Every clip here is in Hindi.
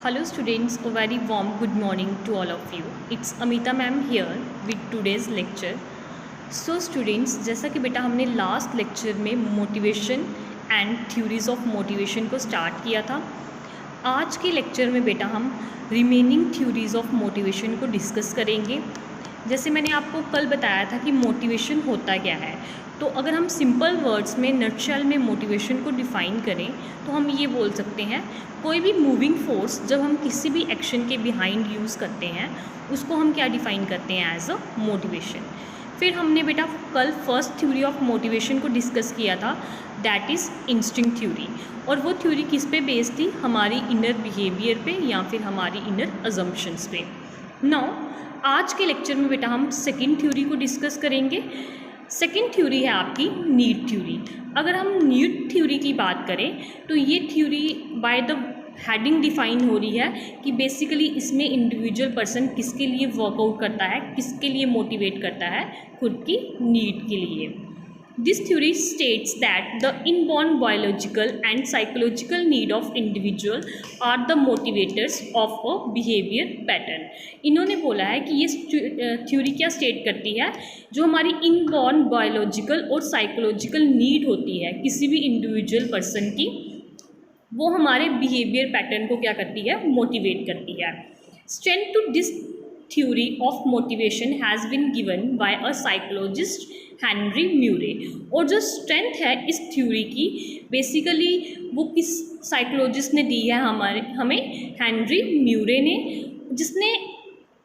Hello students, a very warm good morning to all of you. It's Amita ma'am here with today's lecture. So students, जैसा कि बेटा हमने लास्ट लेक्चर में motivation and theories of motivation को स्टार्ट किया था, आज के लेक्चर में बेटा हम रिमेनिंग थ्योरीज ऑफ मोटिवेशन को डिस्कस करेंगे। जैसे मैंने आपको कल बताया था कि मोटिवेशन होता क्या है, तो अगर हम सिंपल वर्ड्स में नटशेल में मोटिवेशन को डिफ़ाइन करें तो हम ये बोल सकते हैं, कोई भी मूविंग फोर्स जब हम किसी भी एक्शन के बिहाइंड यूज़ करते हैं उसको हम क्या डिफ़ाइन करते हैं, एज अ मोटिवेशन। फिर हमने बेटा कल फर्स्ट थ्योरी ऑफ मोटिवेशन को डिस्कस किया था, दैट इज़ इंस्टिंक्ट थ्योरी। और वो थ्योरी किस पे बेस्ड थी, हमारी इनर बिहेवियर पे या फिर हमारी इनर अजम्पशंस पे। नाउ आज के लेक्चर में बेटा हम सेकेंड थ्योरी को डिस्कस करेंगे। सेकेंड थ्योरी है आपकी नीड थ्योरी। अगर हम नीड थ्योरी की बात करें तो ये theory by the heading define हो रही है कि बेसिकली इसमें इंडिविजुअल पर्सन किसके लिए वर्कआउट करता है, किसके लिए मोटिवेट करता है, खुद की नीड के लिए। This theory states that the inborn biological and psychological need of individual are the motivators of a behaviour pattern. इन्होंने बोला है कि ये थ्योरी क्या स्टेट करती है, जो हमारी इनबॉर्न बायोलॉजिकल और साइकोलॉजिकल नीड होती है किसी भी इंडिविजुअल पर्सन की, वो हमारे बिहेवियर पैटर्न को क्या करती है, मोटिवेट करती है। Strength to this theory of motivation has been given by a psychologist Henry Murray. और जो स्ट्रेंथ है इस थ्योरी की, बेसिकली वो किस साइकोलॉजिस्ट ने दी है, हमें हेनरी म्यूरे ने, जिसने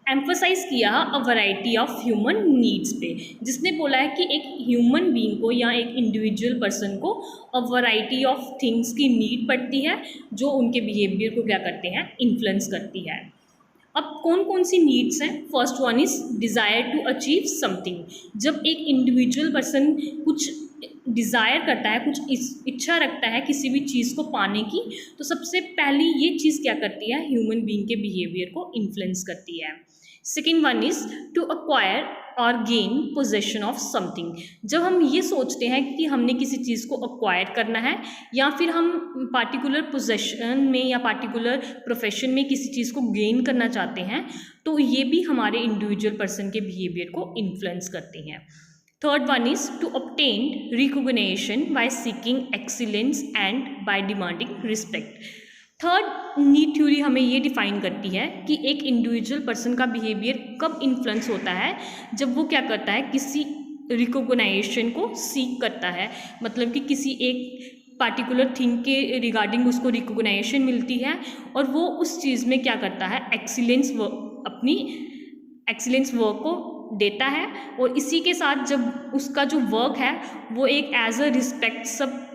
एम्फोसाइज किया a variety of human needs पे। जिसने बोला है कि एक ह्यूमन बीइंग को या एक इंडिविजुअल पर्सन को अ वैरायटी ऑफ थिंग्स की नीड पड़ती है जो उनके बिहेवियर को क्या करते हैं, इन्फ्लुएंस करती है। अब कौन कौन सी नीड्स हैं? First one is desire to achieve something. जब एक इंडिविजुअल पर्सन कुछ डिज़ायर करता है, कुछ इच्छा रखता है किसी भी चीज़ को पाने की, तो सबसे पहली ये चीज़ क्या करती है, ह्यूमन बीइंग के बिहेवियर को इन्फ्लुएंस करती है। Second one is to acquire और गेन पोजेशन ऑफ समथिंग। जब हम ये सोचते हैं कि हमने किसी चीज़ को एक्वायर करना है या फिर हम पार्टिकुलर पोजेशन में या पार्टिकुलर प्रोफेशन में किसी चीज़ को गेन करना चाहते हैं, तो ये भी हमारे इंडिविजुअल पर्सन के बिहेवियर को इन्फ्लुएंस करती हैं। Third one is to obtain recognition by seeking excellence and by demanding respect. Third need theory हमें ये डिफाइन करती है कि एक इंडिविजुअल पर्सन का बिहेवियर कब इन्फ्लुएंस होता है, जब वो क्या करता है, किसी रिकॉग्नाइजेशन को सीक करता है। मतलब कि किसी एक पार्टिकुलर थिंग के रिगार्डिंग उसको रिकॉग्नाइजेशन मिलती है और वो उस चीज़ में क्या करता है, एक्सीलेंस वर्क, अपनी एक्सीलेंस वर्क को देता है। और इसी के साथ जब उसका जो वर्क है वो एक एज अ रिस्पेक्ट, सब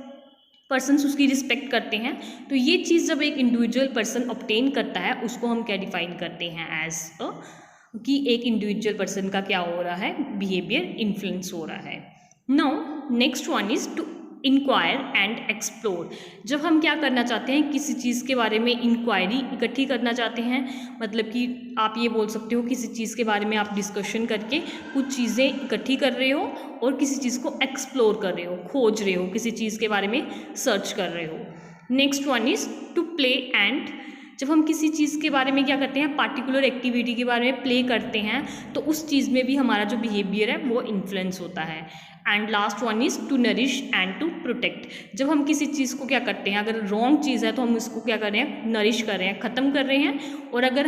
पर्सन्स उसकी रिस्पेक्ट करते हैं, तो ये चीज़ जब एक इंडिविजुअल पर्सन ऑब्टेन करता है उसको हम क्या डिफाइन करते हैं, एज अ कि एक इंडिविजुअल पर्सन का क्या हो रहा है, बिहेवियर इन्फ्लुएंस हो रहा है। Now next one is to inquire and explore. जब हम क्या करना चाहते हैं, किसी चीज़ के बारे में इंक्वायरी इकट्ठी करना चाहते हैं, मतलब कि आप ये बोल सकते हो किसी चीज़ के बारे में आप डिस्कशन करके कुछ चीज़ें इकट्ठी कर रहे हो और किसी चीज़ को एक्सप्लोर कर रहे हो, खोज रहे हो, किसी चीज़ के बारे में सर्च कर रहे हो। Next one is to play and. जब हम किसी चीज़ के बारे में क्या करते हैं, पार्टिकुलर एक्टिविटी के बारे में प्ले करते हैं, तो उस चीज़ में भी हमारा जो बिहेवियर है वो इन्फ्लुएंस होता है। And last one is to nourish and to protect. जब हम किसी चीज़ को क्या करते हैं, अगर रॉन्ग चीज़ है तो हम उसको क्या कर रहे हैं, नरिश कर रहे हैं, ख़त्म कर रहे हैं। और अगर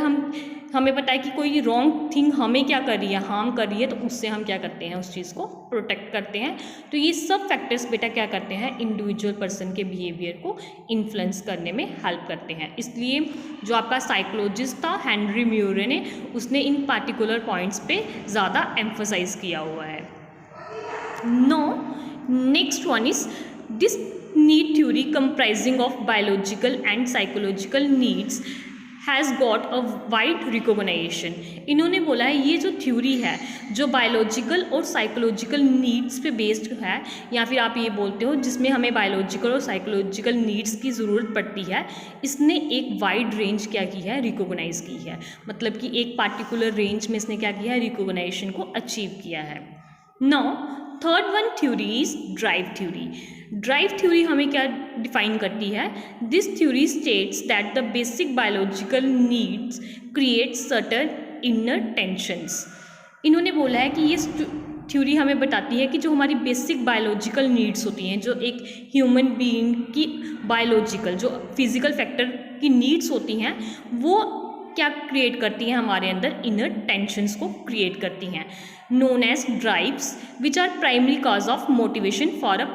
हमें पता है कि कोई रॉन्ग थिंग हमें क्या कर रही है, हार्म कर रही है, तो उससे हम क्या करते हैं, उस चीज़ को प्रोटेक्ट करते हैं। तो ये सब फैक्टर्स बेटा क्या करते हैं, इंडिविजुअल पर्सन के बिहेवियर को इन्फ्लुएंस करने में हेल्प करते हैं। इसलिए जो आपका साइकोलॉजिस्ट था हेनरी म्यूरे ने, उसने इन पार्टिकुलर पॉइंट्स पे ज़्यादा एम्फोसाइज किया हुआ है। No next one is this need theory comprising of biological and psychological needs has got a wide recognition. इन्होंने बोला है ये जो थ्योरी है, जो बायोलॉजिकल और साइकोलॉजिकल नीड्स पे बेस्ड है, या फिर आप ये बोलते हो जिसमें हमें बायोलॉजिकल और साइकोलॉजिकल नीड्स की ज़रूरत पड़ती है, इसने एक वाइड रेंज क्या की है, रिकॉग्नाइज की है। मतलब कि एक पार्टिकुलर रेंज में इसने क्या किया है, रिकॉग्नाइजेशन को अचीव किया है। Now third one theory is drive theory. Drive theory हमें क्या डिफाइन करती है? This theory states that the basic biological needs create certain inner tensions. इन्होंने बोला है कि ये थ्योरी हमें बताती है कि जो हमारी बेसिक बायोलॉजिकल नीड्स होती हैं, जो एक ह्यूमन बीइंग की बायोलॉजिकल जो फिजिकल फैक्टर की नीड्स होती हैं, वो क्या क्रिएट करती हैं हमारे अंदर? इनर टेंशंस को क्रिएट करती हैं, known as drives, which are primary cause of motivation for a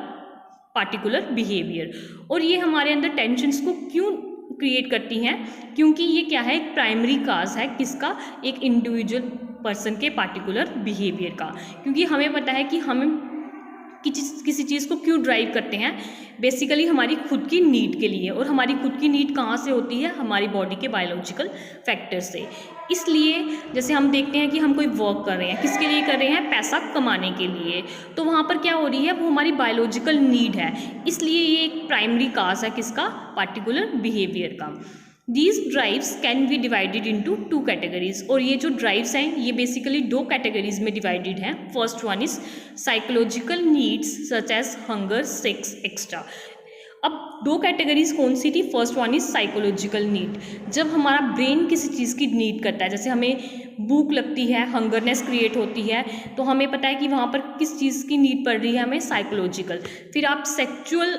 particular behaviour. और ये हमारे अंदर टेंशंस को क्यों क्रिएट करती हैं? क्योंकि ये क्या है? एक प्राइमरी काज है किसका? एक इंडिविजुअल पर्सन के पार्टिकुलर बिहेवियर का। क्योंकि हमें पता है कि हम किसी चीज़ को क्यों ड्राइव करते हैं, बेसिकली हमारी खुद की नीड के लिए। और हमारी खुद की नीड कहाँ से होती है? हमारी बॉडी के बायोलॉजिकल फैक्टर से। इसलिए जैसे हम देखते हैं कि हम कोई वर्क कर रहे हैं, किसके लिए कर रहे हैं? पैसा कमाने के लिए। तो वहाँ पर क्या हो रही है? वो हमारी बायोलॉजिकल नीड है, इसलिए ये एक प्राइमरी काज है किसका? पार्टिकुलर बिहेवियर का। These drives can be divided into two categories। और ये जो ड्राइव्स हैं ये बेसिकली दो कैटेगरीज में डिवाइडेड हैं। First one is psychological needs such as hunger, sex, extra. अब दो कैटेगरीज कौन सी थी? First one is psychological need, जब हमारा ब्रेन किसी चीज़ की नीड करता है, जैसे हमें भूख लगती है, हंगरनेस क्रिएट होती है, तो हमें पता है कि वहाँ पर किस चीज़ की नीड पड़ रही है? हमें साइकोलॉजिकल। फिर आप सेक्चुअल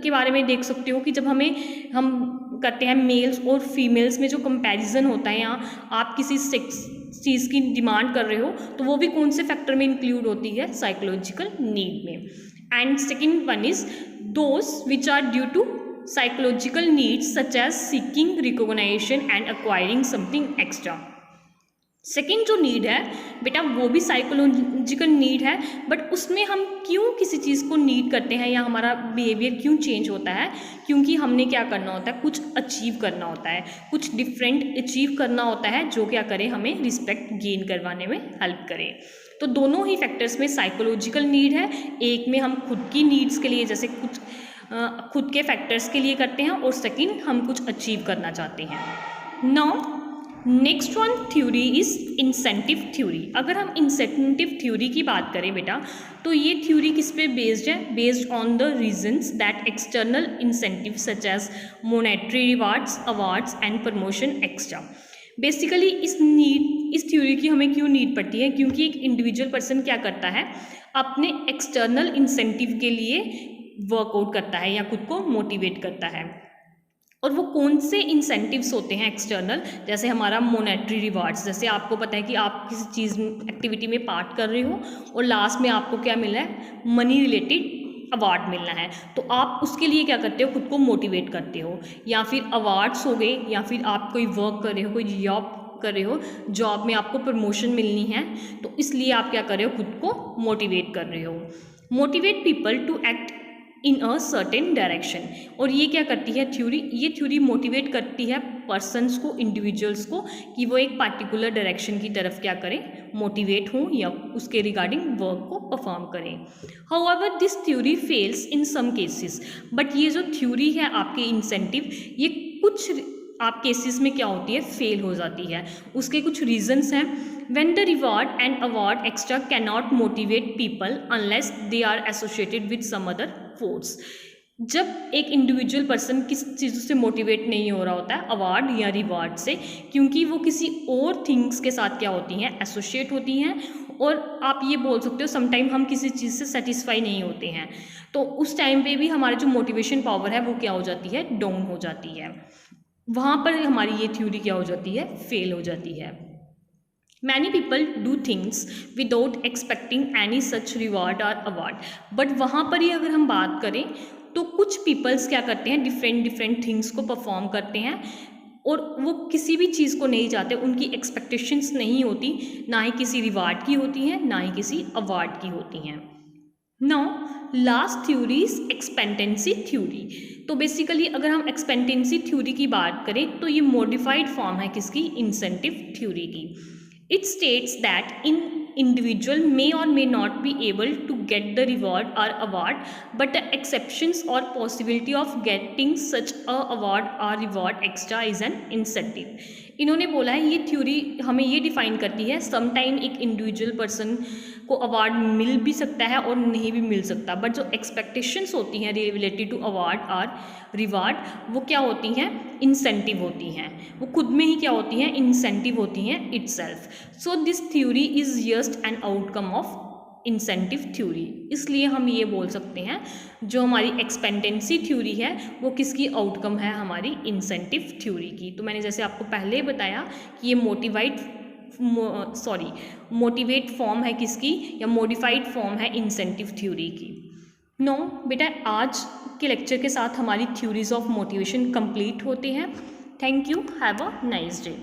के बारे में देख सकते हो कि जब हम करते हैं मेल्स और फीमेल्स में जो कंपैरिजन होता है, यहाँ आप किसी सेक्स चीज़ की डिमांड कर रहे हो तो वो भी कौन से फैक्टर में इंक्लूड होती है? साइकोलॉजिकल नीड में। And second one is those which are due to psychological needs such as seeking recognition and acquiring something extra. Second जो नीड है बेटा वो भी साइकोलॉजिकल नीड है, बट उसमें हम क्यों किसी चीज़ को नीड करते हैं या हमारा बिहेवियर क्यों चेंज होता है? क्योंकि हमने क्या करना होता है? कुछ अचीव करना होता है, कुछ डिफरेंट अचीव करना होता है जो क्या करे? हमें रिस्पेक्ट गेन करवाने में हेल्प करे। तो दोनों ही फैक्टर्स में साइकोलॉजिकल नीड है, एक में हम खुद की नीड्स के लिए जैसे कुछ खुद के फैक्टर्स के लिए करते हैं, और सेकेंड हम कुछ अचीव करना चाहते हैं। Now next one theory is incentive theory. अगर हम इंसेंटिव थ्योरी की बात करें बेटा, तो ये थ्योरी किस पे बेस्ड है? Based on the reasons that external incentive such as monetary rewards, awards and promotion extra. Basically इस थ्योरी की हमें क्यों नीड पड़ती है? क्योंकि एक इंडिविजुअल पर्सन क्या करता है? अपने एक्सटर्नल इंसेंटिव के लिए वर्कआउट करता है या खुद को मोटिवेट करता है। और वो कौन से इंसेंटिव्स होते हैं एक्सटर्नल? जैसे हमारा मोनेटरी रिवार्ड्स, जैसे आपको पता है कि आप किसी चीज़ एक्टिविटी में पार्ट कर रहे हो और लास्ट में आपको क्या मिल रहा है? मनी रिलेटेड अवार्ड मिलना है, तो आप उसके लिए क्या करते हो? खुद को मोटिवेट करते हो। या फिर अवार्ड्स हो गए, या फिर आप कोई वर्क कर रहे हो, कोई जॉब कर रहे हो, जॉब में आपको प्रमोशन मिलनी है, तो इसलिए आप क्या कर रहे हो? खुद को मोटिवेट कर रहे हो। Motivate people to act in a certain direction. और ये क्या करती है थ्योरी? ये थ्योरी मोटिवेट करती है पर्सन्स को, इंडिविजुअल्स को, कि वो एक पार्टिकुलर डायरेक्शन की तरफ क्या करें? मोटिवेट हों या उसके रिगार्डिंग वर्क को परफॉर्म करें। However this theory fails in some cases. But ये जो थ्योरी है आपके इंसेंटिव, ये कुछ आप केसेस में क्या होती है? फेल हो जाती है। उसके कुछ रीजंस हैं। When the reward and award extra can not motivate people unless they are associated with some other force. जब एक इंडिविजुअल पर्सन किस चीज़ों से मोटिवेट नहीं हो रहा होता है? अवार्ड या रिवार्ड से, क्योंकि वो किसी और थिंग्स के साथ क्या होती हैं? एसोसिएट होती हैं। और आप ये बोल सकते हो समटाइम हम किसी चीज़ से सेटिस्फाई नहीं होते हैं, तो उस टाइम पे भी हमारी जो मोटिवेशन पावर है वो क्या हो जाती है? डाउन हो जाती है। वहाँ पर हमारी ये थ्योरी क्या हो जाती है? फेल हो जाती है। Many people do things without expecting any such reward और अवार्ड। बट वहाँ पर ही अगर हम बात करें तो कुछ पीपल्स क्या करते हैं? डिफरेंट थिंग्स को परफॉर्म करते हैं और वो किसी भी चीज़ को नहीं चाहते, उनकी एक्सपेक्टेशंस नहीं होती, ना ही किसी रिवार्ड की होती हैं, ना ही किसी अवार्ड की होती हैं। Now last theory is expectancy theory. तो बेसिकली अगर हम एक्सपेक्टेंसी थ्योरी की बात करें तो ये मॉडिफाइड फॉर्म है किसकी? इंसेंटिव थ्योरी की। It states that in individual may or may not be able to get the reward or award, but the exceptions or possibility of getting such a award or reward extra is an incentive। इन्होंने बोला है ये थ्योरी हमें ये डिफाइन करती है, समटाइम एक इंडिविजुअल पर्सन को अवार्ड मिल भी सकता है और नहीं भी मिल सकता, बट जो एक्सपेक्टेशंस होती हैं रिलेटेड टू अवार्ड और रिवार्ड वो क्या होती हैं, इंसेंटिव होती हैं, वो खुद में ही क्या होती हैं, इंसेंटिव होती हैं itself. So this theory is just an outcome of incentive theory. इसलिए हम ये बोल सकते हैं जो हमारी एक्सपेंडेंसी थ्योरी है वो किसकी आउटकम है, हमारी इंसेंटिव थ्योरी की। तो मैंने जैसे आपको पहले ही बताया कि ये मोटिवेट फॉर्म है किसकी, या मॉडिफाइड फॉर्म है इंसेंटिव थ्योरी की। नो बेटा, आज के लेक्चर के साथ हमारी थ्योरीज ऑफ मोटिवेशन कंप्लीट होते हैं। Thank you, have a nice day.